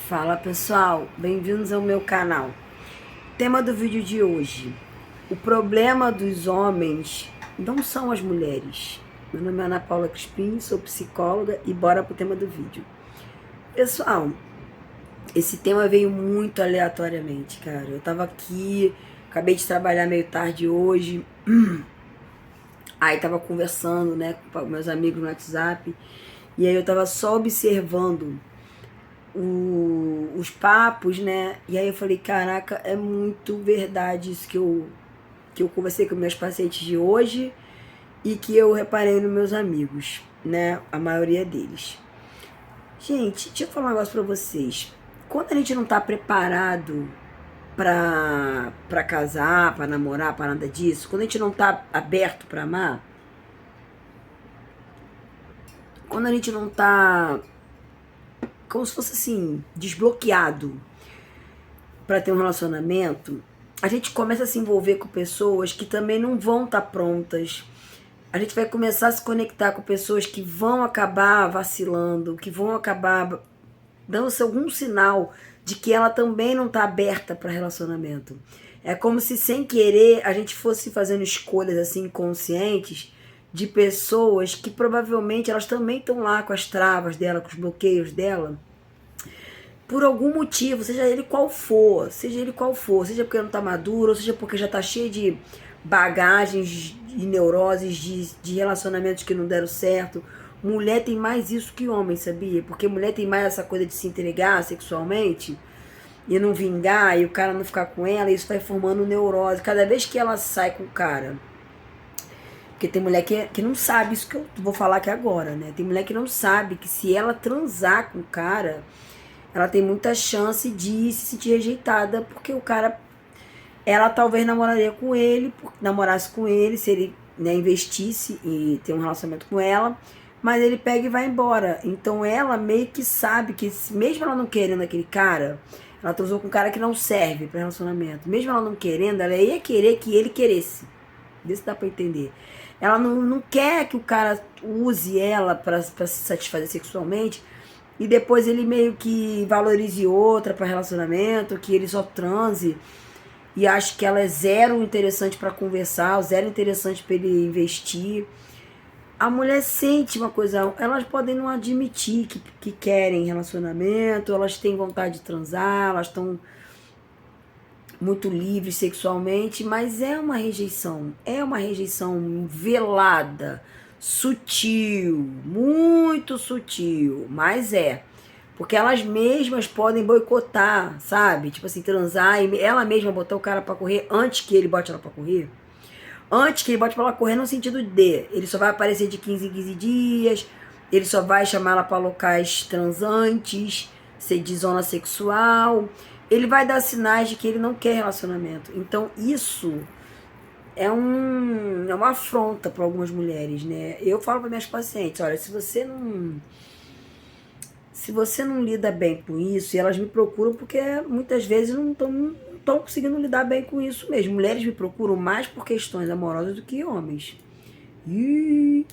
Fala pessoal, bem-vindos ao meu canal. Tema do vídeo de hoje: o problema dos homens não são as mulheres. Meu nome é Ana Paula Crispim, sou psicóloga e bora pro tema do vídeo. Pessoal, esse tema veio muito aleatoriamente, cara. Eu tava aqui, acabei de trabalhar meio tarde hoje, aí tava conversando, né, com meus amigos no WhatsApp, e aí eu tava só observando os papos, né? E aí eu falei, caraca, é muito verdade isso que eu conversei com meus pacientes de hoje e que eu reparei nos meus amigos, né? A maioria deles. Gente, deixa eu falar um negócio pra vocês. Quando a gente não tá preparado pra casar, pra namorar, pra nada disso, quando a gente não tá aberto pra amar, quando a gente não tá como se fosse assim, desbloqueado para ter um relacionamento, a gente começa a se envolver com pessoas que também não vão estar prontas. A gente vai começar a se conectar com pessoas que vão acabar vacilando, que vão acabar dando-se algum sinal de que ela também não está aberta para relacionamento. É como se sem querer a gente fosse fazendo escolhas assim conscientes de pessoas que provavelmente elas também estão lá com as travas dela, com os bloqueios dela, por algum motivo, seja ele qual for, seja porque não tá maduro, ou seja porque já tá cheio de bagagens e neuroses de relacionamentos que não deram certo. Mulher tem mais isso que homem, sabia? Porque mulher tem mais essa coisa de se entregar sexualmente e não vingar, e o cara não ficar com ela, e isso vai formando neurose. Cada vez que ela sai com o cara, porque tem mulher que não sabe isso que eu vou falar aqui agora, né? Tem mulher que não sabe que se ela transar com o cara, ela tem muita chance de se sentir rejeitada, porque o cara, ela talvez namorasse com ele, se ele, né, investisse e ter um relacionamento com ela, mas ele pega e vai embora. Então ela meio que sabe que, mesmo ela não querendo aquele cara, ela transou com um cara que não serve para relacionamento. Mesmo ela não querendo, ela ia querer que ele queresse. Vê se dá pra entender. Ela não quer que o cara use ela para se satisfazer sexualmente, e depois ele meio que valorize outra para relacionamento, que ele só transe e acha que ela é zero interessante para conversar, zero interessante para ele investir. A mulher sente uma coisa, elas podem não admitir que querem relacionamento, elas têm vontade de transar, elas estão muito livres sexualmente, mas é uma rejeição velada, sutil, muito sutil, mas é. Porque elas mesmas podem boicotar, sabe? Tipo assim, transar e ela mesma botar o cara pra correr antes que ele bote ela pra correr. Antes que ele bote pra ela correr no sentido de, ele só vai aparecer de 15 em 15 dias, ele só vai chamar ela pra locais transantes, ser de zona sexual. Ele vai dar sinais de que ele não quer relacionamento. Então isso é uma afronta para algumas mulheres, né? Eu falo para minhas pacientes, olha, se você não lida bem com isso, e elas me procuram porque muitas vezes não estão conseguindo lidar bem com isso mesmo. Mulheres me procuram mais por questões amorosas do que homens. E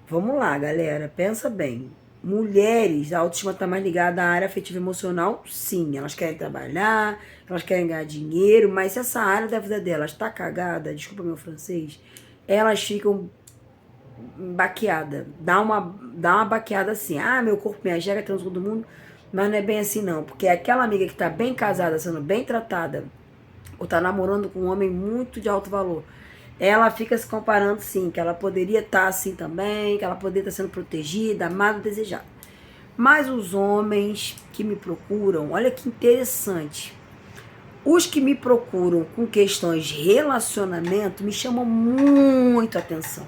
vamos lá, galera, pensa bem. Mulheres, a autoestima está mais ligada à área afetiva e emocional, sim. Elas querem trabalhar, elas querem ganhar dinheiro, mas se essa área da vida delas está cagada, desculpa meu francês, elas ficam baqueada. Dá uma baqueada assim. Ah, meu corpo me agega, transo todo mundo. Mas não é bem assim não. Porque aquela amiga que tá bem casada, sendo bem tratada, ou tá namorando com um homem muito de alto valor, ela fica se comparando sim, que ela poderia estar assim também, que ela poderia estar sendo protegida, amada, desejada. Mas os homens que me procuram, olha que interessante. Os que me procuram com questões de relacionamento me chamam muito a atenção.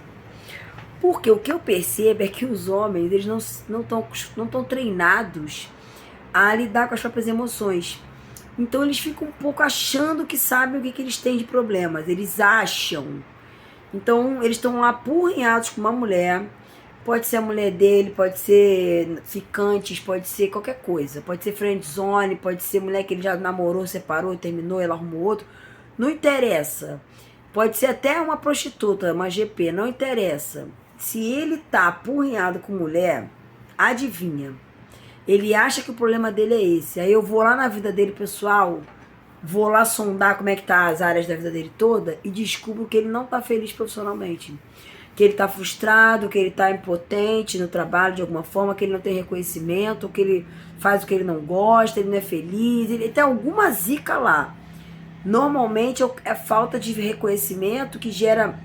Porque o que eu percebo é que os homens, eles não estão treinados a lidar com as próprias emoções. Então eles ficam um pouco achando que sabem o que eles têm de problemas. Eles acham. Então eles estão lá apurrinhados com uma mulher. Pode ser a mulher dele, pode ser ficantes, pode ser qualquer coisa. Pode ser friendzone, pode ser mulher que ele já namorou, separou, terminou, ela arrumou outro. Não interessa. Pode ser até uma prostituta, uma GP, não interessa. Se ele tá apurrinhado com mulher, adivinha? Ele acha que o problema dele é esse. Aí eu vou lá na vida dele, pessoal, vou lá sondar como é que tá as áreas da vida dele toda e descubro que ele não tá feliz profissionalmente. Que ele tá frustrado, que ele tá impotente no trabalho de alguma forma, que ele não tem reconhecimento, que ele faz o que ele não gosta, ele não é feliz, ele tem alguma zica lá. Normalmente é falta de reconhecimento que gera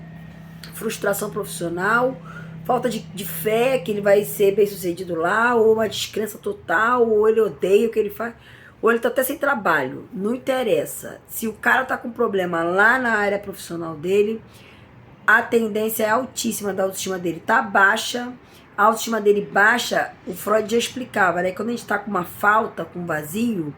frustração profissional, falta de fé que ele vai ser bem sucedido lá, ou uma descrença total, ou ele odeia o que ele faz, ou ele tá até sem trabalho. Não interessa. Se o cara tá com problema lá na área profissional dele, a tendência é altíssima da autoestima dele tá baixa. A autoestima dele baixa, o Freud já explicava, né? Quando a gente tá com uma falta, com um vazio,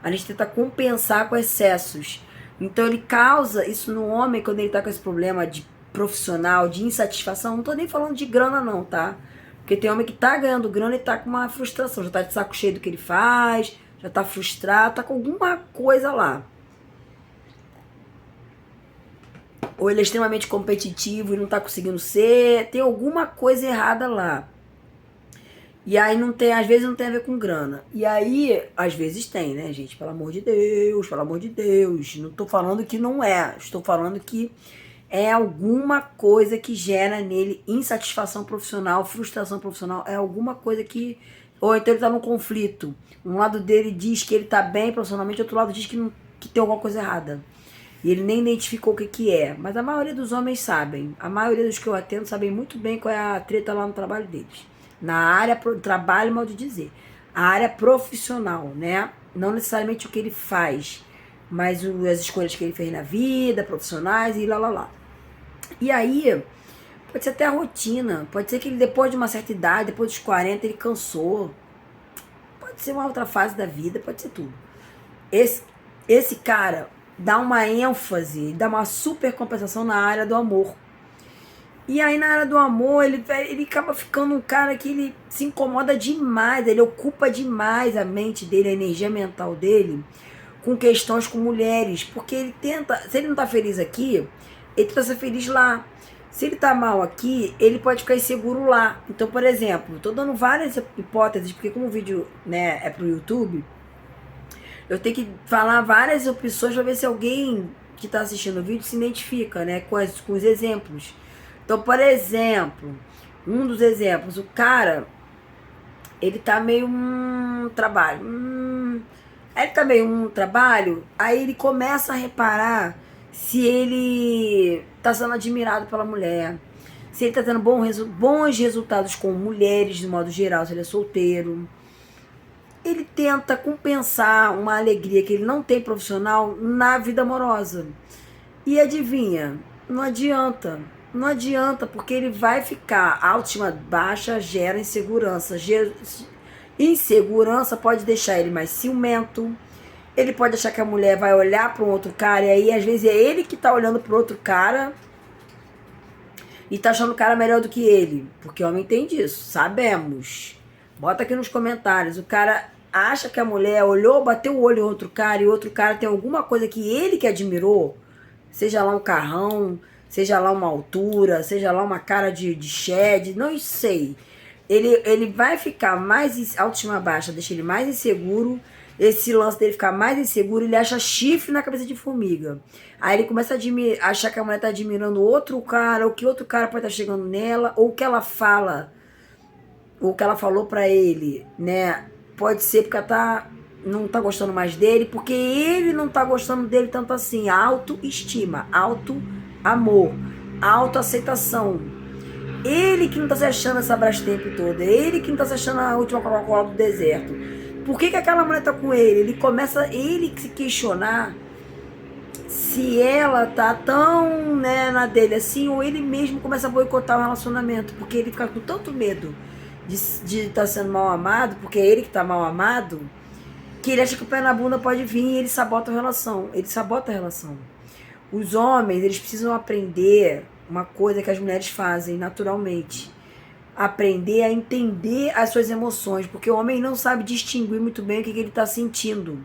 a gente tenta compensar com excessos. Então ele causa isso no homem quando ele tá com esse problema de profissional, de insatisfação. Não tô nem falando de grana não, tá? Porque tem homem que tá ganhando grana e tá com uma frustração, já tá de saco cheio do que ele faz, já tá frustrado, tá com alguma coisa lá. Ou ele é extremamente competitivo e não tá conseguindo ser, tem alguma coisa errada lá. E aí não tem, às vezes não tem a ver com grana. E aí, às vezes tem, né, gente? Pelo amor de Deus, pelo amor de Deus. Não tô falando que não é, estou falando que é alguma coisa que gera nele insatisfação profissional, frustração profissional, é alguma coisa que... Ou então ele tá num conflito. Um lado dele diz que ele tá bem profissionalmente, outro lado diz que, não, que tem alguma coisa errada. E ele nem identificou o que é. Mas a maioria dos homens sabem. A maioria dos que eu atendo sabem muito bem qual é a treta lá no trabalho deles. Na área, trabalho, mal de dizer. A área profissional, né? Não necessariamente o que ele faz, mas as escolhas que ele fez na vida, profissionais e lá. E aí, pode ser até a rotina. Pode ser que ele, depois de uma certa idade, depois dos 40, ele cansou. Pode ser uma outra fase da vida, pode ser tudo. Esse cara dá uma ênfase, dá uma super compensação na área do amor. E aí na área do amor, ele acaba ficando um cara que ele se incomoda demais, ele ocupa demais a mente dele, a energia mental dele, com questões com mulheres. Porque ele tenta, se ele não tá feliz aqui, ele tenta ser feliz lá. Se ele tá mal aqui, ele pode ficar inseguro lá. Então, por exemplo, tô dando várias hipóteses, porque como o vídeo, né, é pro YouTube, eu tenho que falar várias opções para ver se alguém que está assistindo o vídeo se identifica, né, com os exemplos. Então, por exemplo, um dos exemplos, o cara, ele tá meio trabalho. Aí ele tá meio trabalho, aí ele começa a reparar se ele tá sendo admirado pela mulher, se ele tá tendo bons resultados com mulheres, de modo geral, se ele é solteiro. Ele tenta compensar uma alegria que ele não tem profissional na vida amorosa. E adivinha? Não adianta. Não adianta, porque ele vai ficar... A autoestima baixa gera insegurança. Insegurança pode deixar ele mais ciumento. Ele pode achar que a mulher vai olhar para um outro cara, e aí às vezes é ele que tá olhando para outro cara e tá achando o cara melhor do que ele. Porque o homem tem disso, sabemos. Bota aqui nos comentários. O cara acha que a mulher olhou, bateu o olho em outro cara, e outro cara tem alguma coisa que ele que admirou, seja lá um carrão, seja lá uma altura, seja lá uma cara de shed, não sei. Ele vai ficar mais... Autoestima baixa deixa ele mais inseguro. Esse lance dele ficar mais inseguro, ele acha chifre na cabeça de formiga. Aí ele começa a achar que a mulher tá admirando outro cara, ou que outro cara pode estar chegando nela, ou que ela fala... o que ela falou pra ele, né? Pode ser porque ela não tá gostando mais dele, porque ele não tá gostando dele tanto assim. Autoestima, auto-amor, autoaceitação. Ele que não tá se achando essa Brastemp toda, ele que não tá se achando a última Coca-Cola do deserto. Por que aquela mulher tá com ele? Ele começa se questionar se ela tá tão, né, na dele assim, ou ele mesmo começa a boicotar o relacionamento, porque ele fica com tanto medo de estar sendo mal amado, porque é ele que tá mal amado, que ele acha que o pé na bunda pode vir e ele sabota a relação. Ele sabota a relação. Os homens, eles precisam aprender uma coisa que as mulheres fazem naturalmente. Aprender a entender as suas emoções, porque o homem não sabe distinguir muito bem o que ele está sentindo.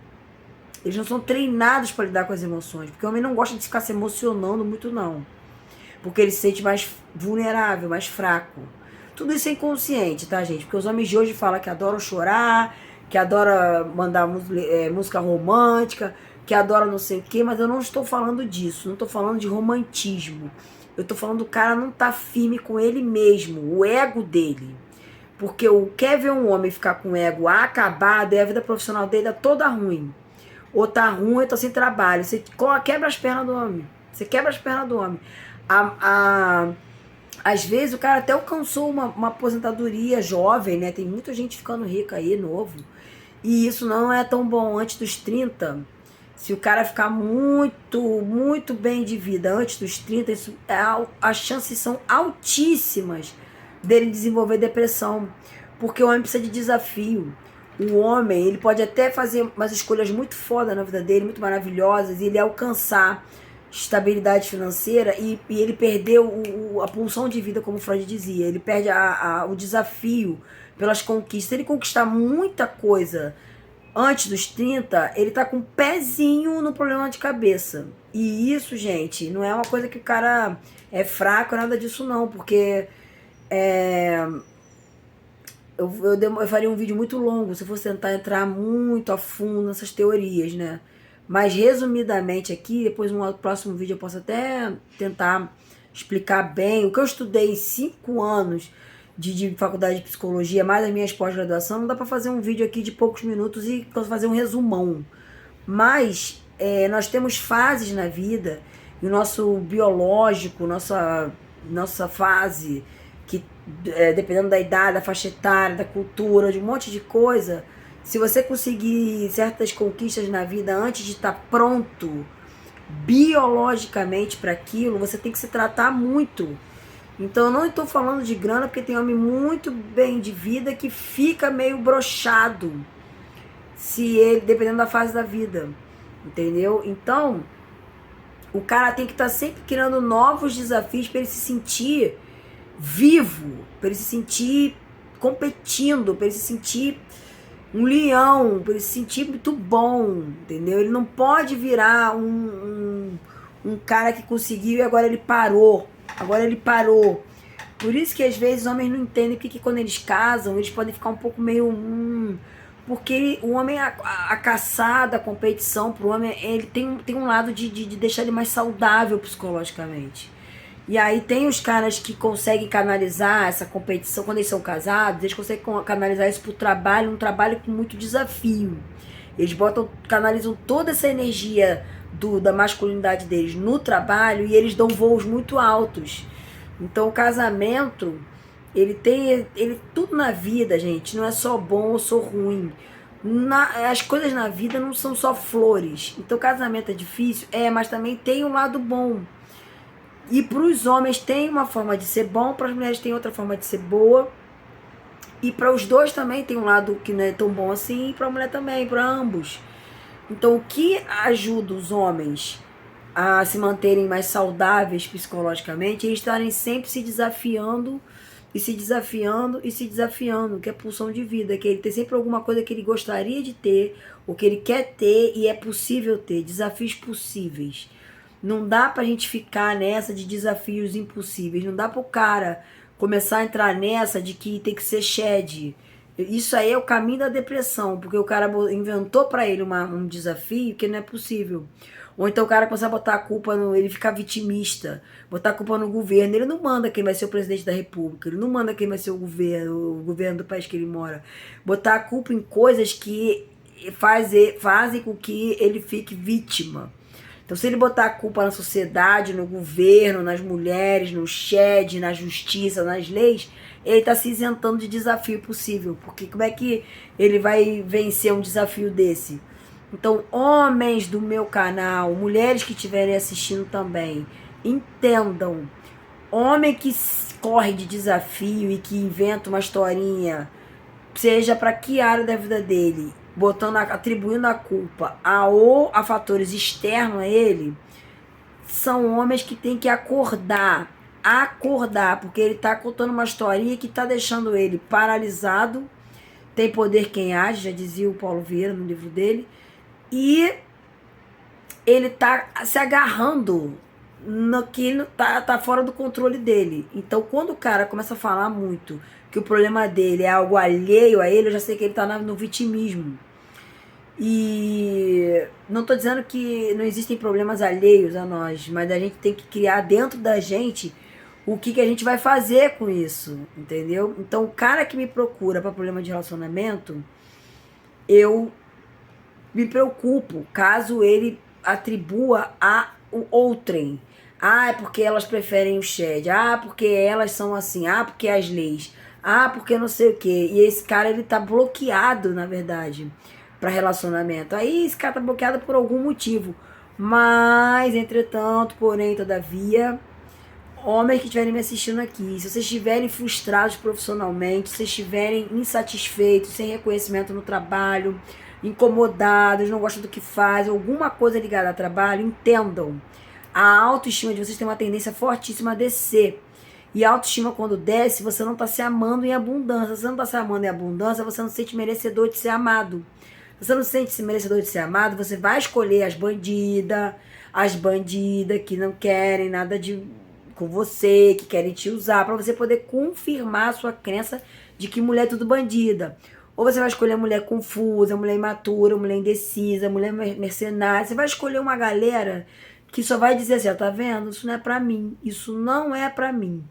Eles não são treinados para lidar com as emoções, porque o homem não gosta de ficar se emocionando muito não, porque ele se sente mais vulnerável, mais fraco. Tudo isso é inconsciente, tá, gente? Porque os homens de hoje falam que adoram chorar, que adora mandar música romântica, que adora não sei o quê, mas eu não estou falando disso, não estou falando de romantismo. Eu estou falando do cara não tá firme com ele mesmo, o ego dele. Porque quer ver um homem ficar com o ego acabado e a vida profissional dele é toda ruim. Ou tá ruim, ou tá sem trabalho. Você quebra as pernas do homem. Você quebra as pernas do homem. Às vezes o cara até alcançou uma aposentadoria jovem, né? Tem muita gente ficando rica aí, novo. E isso não é tão bom antes dos 30. Se o cara ficar muito, muito bem de vida antes dos 30, as chances são altíssimas dele desenvolver depressão. Porque o homem precisa de desafio. O homem, ele pode até fazer umas escolhas muito foda na vida dele, muito maravilhosas, e ele alcançar estabilidade financeira e ele perdeu a pulsão de vida, como Freud dizia. Ele perde o desafio pelas conquistas. Ele conquistar muita coisa antes dos 30, ele tá com um pezinho no problema de cabeça. E isso, gente, não é uma coisa que o cara é fraco, nada disso não, porque eu faria um vídeo muito longo se eu fosse tentar entrar muito a fundo nessas teorias, né? Mas resumidamente aqui, depois no próximo vídeo eu posso até tentar explicar bem o que eu estudei em 5 anos de faculdade de psicologia, mais as minhas pós-graduação. Não dá para fazer um vídeo aqui de poucos minutos e fazer um resumão. Mas nós temos fases na vida, e o nosso biológico, nossa fase, que dependendo da idade, da faixa etária, da cultura, de um monte de coisa, se você conseguir certas conquistas na vida antes de estar pronto biologicamente para aquilo, você tem que se tratar muito. Então eu não estou falando de grana, porque tem homem muito bem de vida que fica meio broxado, se ele, dependendo da fase da vida, entendeu? Então o cara tem que estar sempre criando novos desafios para ele se sentir vivo, para ele se sentir competindo, para ele se sentir um leão, para ele se sentir muito bom, entendeu? Ele não pode virar um cara que conseguiu e agora ele parou. Por isso que às vezes os homens não entendem porque quando eles casam, eles podem ficar um pouco meio... porque o homem, a caçada, a competição, pro homem, ele tem um lado de deixar ele mais saudável psicologicamente. E aí tem os caras que conseguem canalizar essa competição, quando eles são casados, eles conseguem canalizar isso pro trabalho, um trabalho com muito desafio. Eles canalizam toda essa energia da masculinidade deles no trabalho e eles dão voos muito altos. Então o casamento, ele tudo na vida, gente, não é só bom ou só ruim. As coisas na vida não são só flores. Então o casamento é difícil, mas também tem um lado bom. E para os homens tem uma forma de ser bom, para as mulheres tem outra forma de ser boa. E para os dois também tem um lado que não é tão bom assim, e para a mulher também, para ambos. Então o que ajuda os homens a se manterem mais saudáveis psicologicamente é eles estarem sempre se desafiando, e se desafiando, e se desafiando, que é pulsão de vida, que ele tem sempre alguma coisa que ele gostaria de ter, ou que ele quer ter e é possível ter, desafios possíveis. Não dá pra gente ficar nessa de desafios impossíveis. Não dá pro cara começar a entrar nessa de que tem que ser shed. Isso aí é o caminho da depressão, porque o cara inventou pra ele um desafio que não é possível. Ou então o cara começa a botar a culpa ele fica vitimista, botar a culpa no governo. Ele não manda quem vai ser o presidente da república, ele não manda quem vai ser o governo do país que ele mora. Botar a culpa em coisas que fazem com que ele fique vítima. Então, se ele botar a culpa na sociedade, no governo, nas mulheres, no shed, na justiça, nas leis, ele está se isentando de desafio possível. Porque como é que ele vai vencer um desafio desse? Então, homens do meu canal, mulheres que estiverem assistindo também, entendam. Homem que corre de desafio e que inventa uma historinha, seja para que área da vida dele, atribuindo a culpa a fatores externos a ele, são homens que tem que acordar, porque ele está contando uma historinha que está deixando ele paralisado. Tem poder quem age, já dizia o Paulo Vieira no livro dele, e ele está se agarrando no que tá fora do controle dele. Então, quando o cara começa a falar muito que o problema dele é algo alheio a ele, eu já sei que ele tá no vitimismo. E não tô dizendo que não existem problemas alheios a nós, mas a gente tem que criar dentro da gente o que a gente vai fazer com isso, entendeu? Então, o cara que me procura para problema de relacionamento, eu me preocupo caso ele atribua a o outrem. Ah, é porque elas preferem o shed. Ah, porque elas são assim. Ah, porque as leis. Ah, porque não sei o quê. E esse cara, ele tá bloqueado, na verdade, para relacionamento. Aí esse cara tá bloqueado por algum motivo. Mas, entretanto, porém, todavia, homens que estiverem me assistindo aqui, se vocês estiverem frustrados profissionalmente, se vocês estiverem insatisfeitos, sem reconhecimento no trabalho, incomodados, não gostam do que fazem, alguma coisa ligada ao trabalho, entendam. A autoestima de vocês tem uma tendência fortíssima a descer. E a autoestima, quando desce, você não está se amando em abundância. Se você não está se amando em abundância, você não se sente merecedor de ser amado. Se você não se sente merecedor de ser amado, você vai escolher as bandidas que não querem nada com você, que querem te usar, para você poder confirmar a sua crença de que mulher é tudo bandida. Ou você vai escolher mulher confusa, mulher imatura, mulher indecisa, mulher mercenária. Você vai escolher uma galera que só vai dizer assim, ó, tá vendo? Isso não é pra mim. Isso não é pra mim.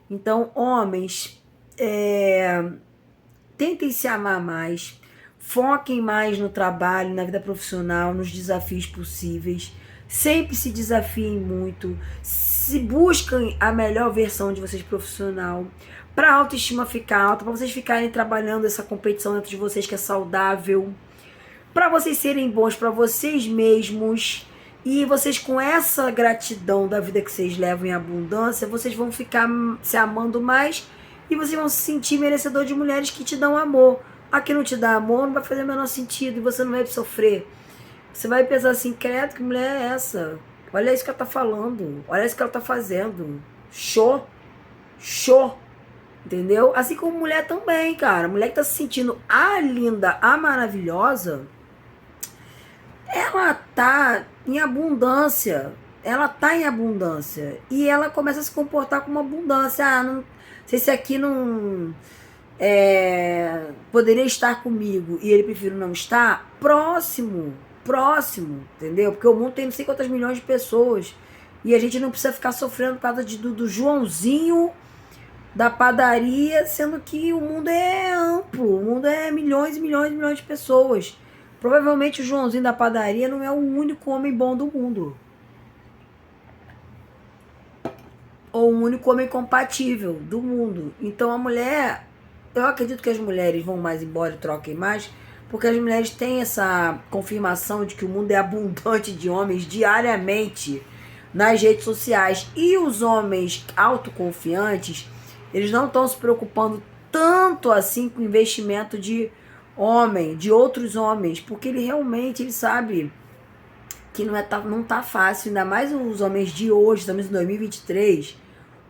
Então, homens, tentem se amar mais. Foquem mais no trabalho, na vida profissional, nos desafios possíveis. Sempre se desafiem muito. Se busquem a melhor versão de vocês profissional. Para a autoestima ficar alta, para vocês ficarem trabalhando essa competição dentro de vocês que é saudável. Para vocês serem bons para vocês mesmos. E vocês, com essa gratidão da vida que vocês levam em abundância, vocês vão ficar se amando mais e vocês vão se sentir merecedor de mulheres que te dão amor. A que não te dá amor não vai fazer o menor sentido e você não vai sofrer. Você vai pensar assim, credo, que mulher é essa? Olha isso que ela tá falando, olha isso que ela tá fazendo. Show, show, entendeu? Assim como mulher também, cara. Mulher que tá se sentindo a linda, a maravilhosa, ela tá em abundância. Ela tá em abundância. E ela começa a se comportar com uma abundância. Ah, não sei se aqui não poderia estar comigo e ele prefere não estar. Próximo, entendeu? Porque o mundo tem não sei quantas milhões de pessoas. E a gente não precisa ficar sofrendo por causa do Joãozinho da padaria, sendo que o mundo é amplo. O mundo é milhões e milhões e milhões de pessoas. Provavelmente o Joãozinho da padaria não é o único homem bom do mundo. Ou o único homem compatível do mundo. Então a mulher, eu acredito que as mulheres vão mais embora e troquem mais, porque as mulheres têm essa confirmação de que o mundo é abundante de homens diariamente nas redes sociais. E os homens autoconfiantes, eles não estão se preocupando tanto assim com o investimento de outros homens, porque ele sabe que não tá fácil, ainda mais os homens de hoje, estamos em 2023,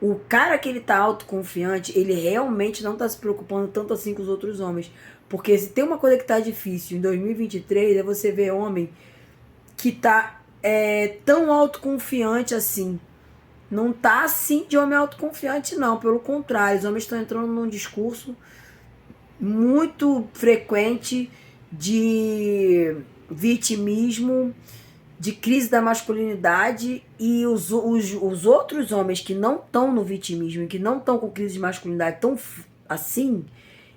o cara que ele tá autoconfiante, ele realmente não tá se preocupando tanto assim com os outros homens, porque se tem uma coisa que tá difícil em 2023, é você ver homem que tá tão autoconfiante assim. Não tá assim de homem autoconfiante, não, pelo contrário, os homens estão entrando num discurso muito frequente de vitimismo, de crise da masculinidade, e os outros homens que não estão no vitimismo, que não estão com crise de masculinidade tão assim,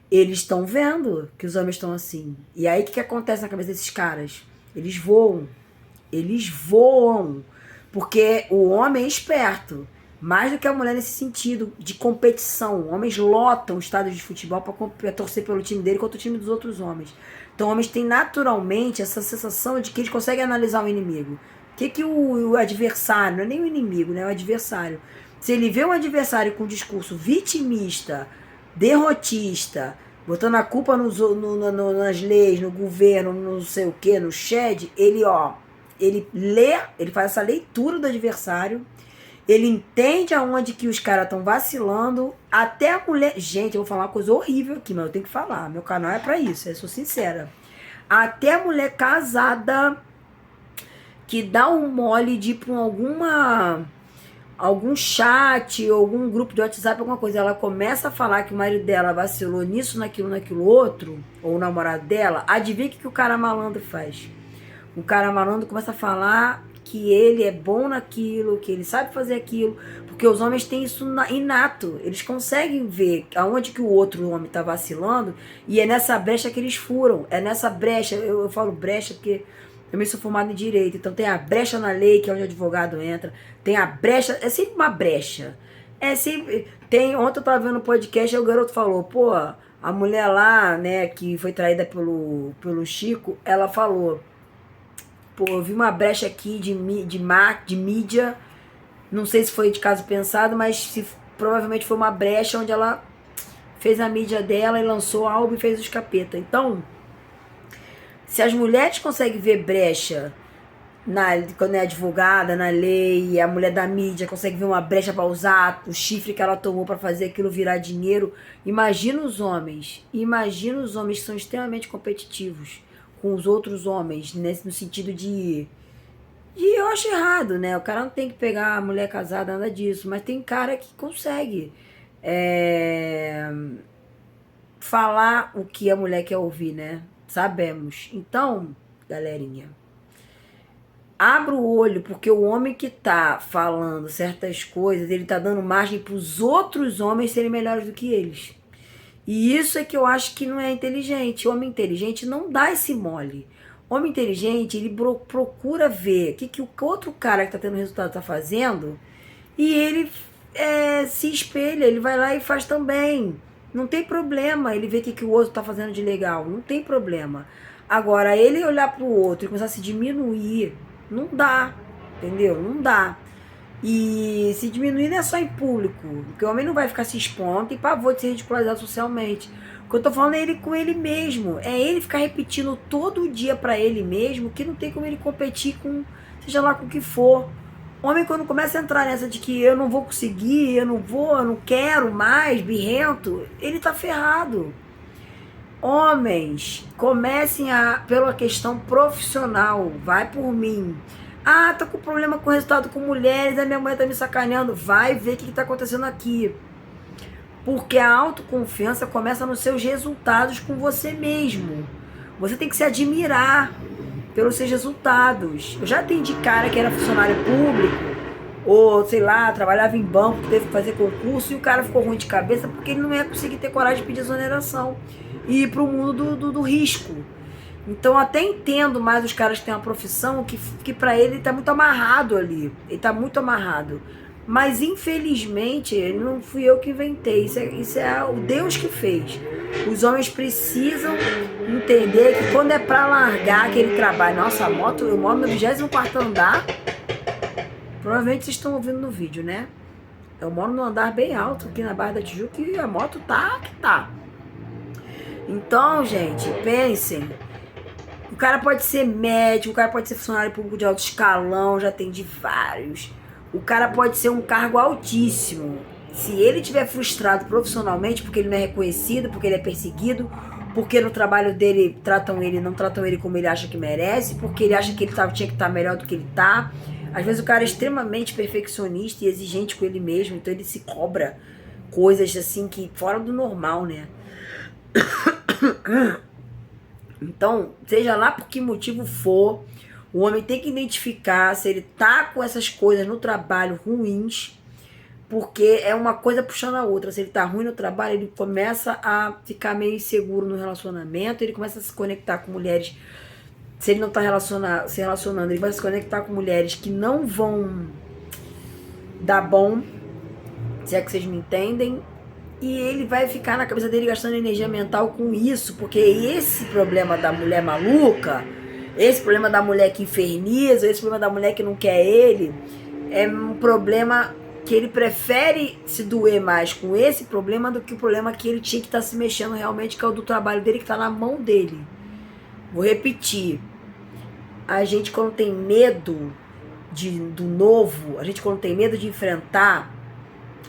eles estão vendo que os homens estão assim. E aí o que acontece na cabeça desses caras? Eles voam, porque o homem é esperto. Mais do que a mulher nesse sentido de competição. Homens lotam estádios de futebol para torcer pelo time dele contra o time dos outros homens. Então, homens têm naturalmente essa sensação de que eles conseguem analisar o inimigo. O que o adversário, não é nem o inimigo, né? O adversário. Se ele vê um adversário com um discurso vitimista, derrotista, botando a culpa nas leis, no governo, no não sei o que, no shed, ele lê, ele faz essa leitura do adversário. Ele entende aonde que os caras estão vacilando. Até a mulher... Gente, eu vou falar uma coisa horrível aqui, mas eu tenho que falar. Meu canal é pra isso, eu sou sincera. Até a mulher casada que dá um mole de ir pra alguma algum chat, ou algum grupo de WhatsApp, alguma coisa, ela começa a falar que o marido dela vacilou nisso, naquilo outro, ou o namorado dela, adivinha o que o cara malandro faz? O cara malandro começa a falar que ele é bom naquilo, que ele sabe fazer aquilo, porque os homens têm isso inato, eles conseguem ver aonde que o outro homem tá vacilando, e é nessa brecha que eles furam, é nessa brecha, eu falo brecha porque eu também sou formado em direito, então tem a brecha na lei, que é onde o advogado entra, tem a brecha, é sempre uma brecha, é sempre, ontem eu tava vendo um podcast, aí o garoto falou, pô, a mulher lá, né, que foi traída pelo Chico, ela falou, pô, eu vi uma brecha aqui de mídia, não sei se foi de caso pensado, mas provavelmente foi uma brecha onde ela fez a mídia dela e lançou álbum e fez os capeta. Então, se as mulheres conseguem ver brecha quando é advogada, na lei, e a mulher da mídia consegue ver uma brecha para usar o chifre que ela tomou para fazer aquilo virar dinheiro, imagina os homens que são extremamente competitivos com os outros homens, no sentido de eu acho errado, né? O cara não tem que pegar a mulher casada, nada disso, mas tem cara que consegue falar o que a mulher quer ouvir, né? Sabemos. Então, galerinha, abra o olho, porque o homem que tá falando certas coisas, ele tá dando margem pros outros homens serem melhores do que eles. E isso é que eu acho que não é inteligente. O homem inteligente não dá esse mole. O homem inteligente, ele procura ver o que o outro cara que tá tendo resultado tá fazendo, e ele se espelha, ele vai lá e faz também. Não tem problema ele ver o que o outro tá fazendo de legal. Não tem problema. Agora, ele olhar pro outro e começar a se diminuir, não dá. Entendeu? Não dá. E se diminuir não é só em público, porque o homem não vai ficar se expondo, tem pavor de ser ridicularizado socialmente. O que eu tô falando é ele com ele mesmo, é ele ficar repetindo todo dia pra ele mesmo que não tem como ele competir com, seja lá com o que for. O homem, quando começa a entrar nessa de que eu não vou conseguir, eu não quero mais, birrento, ele tá ferrado. Homens, comecem pela questão profissional, vai por mim. Ah, tô com problema com o resultado com mulheres, a minha mulher tá me sacaneando. Vai ver o que tá acontecendo aqui. Porque a autoconfiança começa nos seus resultados com você mesmo. Você tem que se admirar pelos seus resultados. Eu já atendi cara que era funcionário público, ou sei lá, trabalhava em banco, teve que fazer concurso, e o cara ficou ruim de cabeça porque ele não ia conseguir ter coragem de pedir exoneração e ir pro mundo do risco. Então até entendo mais os caras que têm uma profissão que pra ele tá muito amarrado ali. Ele tá muito amarrado. Mas infelizmente não fui eu que inventei. Isso é o Deus que fez. Os homens precisam entender que quando é pra largar aquele trabalho. Nossa, a moto, eu moro no 24º andar. Provavelmente vocês estão ouvindo no vídeo, né? Eu moro num andar bem alto aqui na Barra da Tijuca e a moto tá que tá. Então, gente, pensem. O cara pode ser médico, o cara pode ser funcionário público de alto escalão, já atendi vários. O cara pode ser um cargo altíssimo. Se ele estiver frustrado profissionalmente, porque ele não é reconhecido, porque ele é perseguido, porque no trabalho dele não tratam ele como ele acha que merece, porque ele acha que ele tinha que estar melhor do que ele tá. Às vezes o cara é extremamente perfeccionista e exigente com ele mesmo, então ele se cobra coisas assim que fora do normal, né? Então, seja lá por que motivo for, o homem tem que identificar se ele tá com essas coisas no trabalho ruins, porque é uma coisa puxando a outra. Se ele tá ruim no trabalho, ele começa a ficar meio inseguro no relacionamento, ele começa a se conectar com mulheres. Se ele não tá se relacionando, ele vai se conectar com mulheres que não vão dar bom, se é que vocês me entendem. E ele vai ficar na cabeça dele gastando energia mental com isso, porque esse problema da mulher maluca, esse problema da mulher que inferniza, esse problema da mulher que não quer ele, é um problema que ele prefere se doer mais com esse problema do que o problema que ele tinha que estar se mexendo realmente, que é o do trabalho dele, que está na mão dele. Vou repetir. A gente, quando tem medo do novo, a gente, quando tem medo de enfrentar,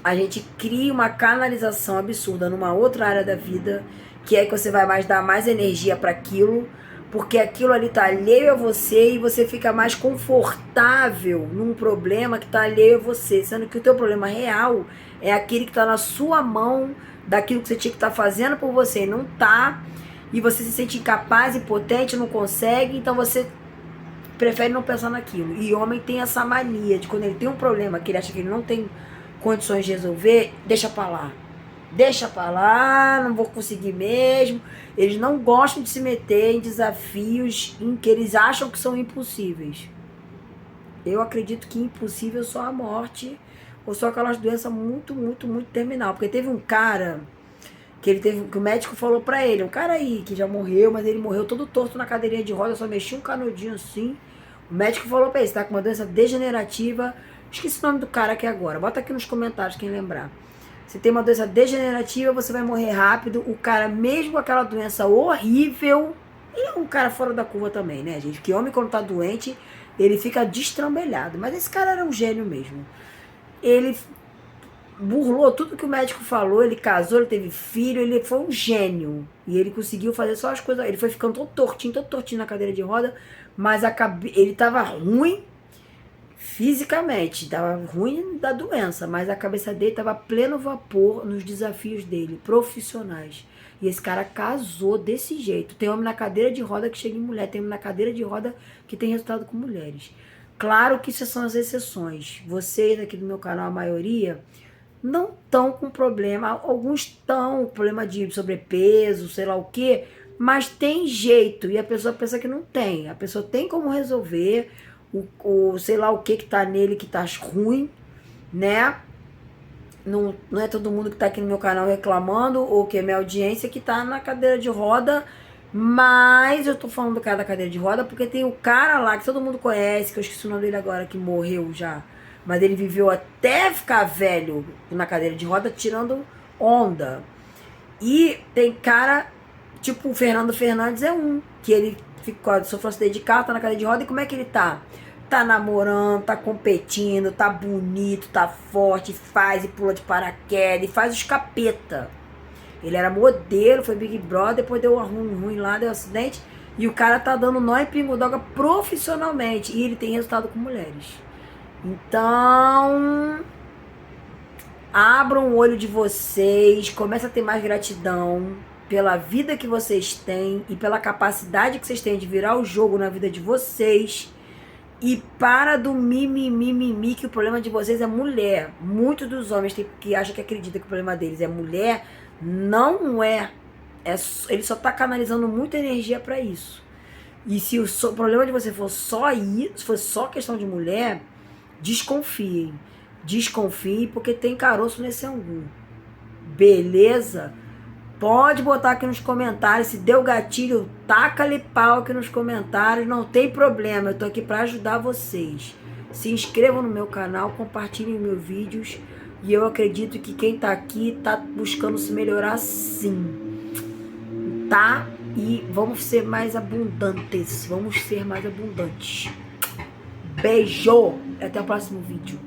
a gente cria uma canalização absurda numa outra área da vida, que é que você vai dar mais energia para aquilo, porque aquilo ali tá alheio a você e você fica mais confortável num problema que tá alheio a você, sendo que o teu problema real é aquele que tá na sua mão, daquilo que você tinha que estar fazendo por você e não tá, e você se sente incapaz, impotente, não consegue, então você prefere não pensar naquilo. E homem tem essa mania de quando ele tem um problema que ele acha que ele não tem condições de resolver, deixa pra lá. Deixa pra lá, não vou conseguir mesmo. Eles não gostam de se meter em desafios em que eles acham que são impossíveis. Eu acredito que impossível é só a morte ou só aquelas doenças muito, muito, muito terminal. Porque teve um cara que o médico falou pra ele, um cara aí que já morreu, mas ele morreu todo torto na cadeirinha de roda, só mexia um canudinho assim. O médico falou pra ele, você tá com uma doença degenerativa. Esqueci o nome do cara aqui agora. Bota aqui nos comentários quem lembrar. Se tem uma doença degenerativa, você vai morrer rápido. O cara, mesmo com aquela doença horrível, ele é um cara fora da curva também, né, gente? Que homem, quando tá doente, ele fica destrambelhado. Mas esse cara era um gênio mesmo. Ele burlou tudo que o médico falou, ele casou, ele teve filho, ele foi um gênio. E ele conseguiu fazer só as coisas. Ele foi ficando todo tortinho na cadeira de roda, mas ele tava ruim fisicamente, tava ruim da doença, mas a cabeça dele tava a pleno vapor nos desafios dele, profissionais. E esse cara casou desse jeito. Tem homem na cadeira de roda que chega em mulher, tem homem na cadeira de roda que tem resultado com mulheres. Claro que isso são as exceções. Vocês aqui do meu canal, a maioria, não estão com problema. Alguns estão com problema de sobrepeso, sei lá o quê, mas tem jeito. E a pessoa pensa que não tem. A pessoa tem como resolver o sei lá o que tá nele que tá ruim, né? Não é todo mundo que tá aqui no meu canal reclamando, ou que é minha audiência, que tá na cadeira de roda. Mas eu tô falando do cara da cadeira de roda porque tem o cara lá que todo mundo conhece, que eu esqueci o nome dele agora, que morreu já. Mas ele viveu até ficar velho na cadeira de roda, tirando onda. E tem cara, tipo o Fernando Fernandes é um, que ele sofreu um acidente de carro, tá na cadeira de roda, e como é que ele tá? Tá namorando, tá competindo, tá bonito, tá forte, faz e pula de paraquedas, e faz os capeta. Ele era modelo, foi Big Brother, depois deu ruim lá, deu acidente, e o cara tá dando nó em pingo-doga profissionalmente, e ele tem resultado com mulheres. Então, abram o olho de vocês, comece a ter mais gratidão pela vida que vocês têm e pela capacidade que vocês têm de virar o jogo na vida de vocês. E para do mimimi, que o problema de vocês é mulher. Muitos dos homens que acham que acreditam que o problema deles é mulher, não é. Ele só tá canalizando muita energia para isso. E se o problema de você for só isso, se for só questão de mulher, desconfiem. Desconfiem porque tem caroço nesse angu. Beleza? Pode botar aqui nos comentários, se deu gatilho, taca-lhe pau aqui nos comentários, não tem problema, eu tô aqui para ajudar vocês. Se inscrevam no meu canal, compartilhem meus vídeos, e eu acredito que quem tá aqui tá buscando se melhorar sim, tá? E vamos ser mais abundantes, Beijo, até o próximo vídeo.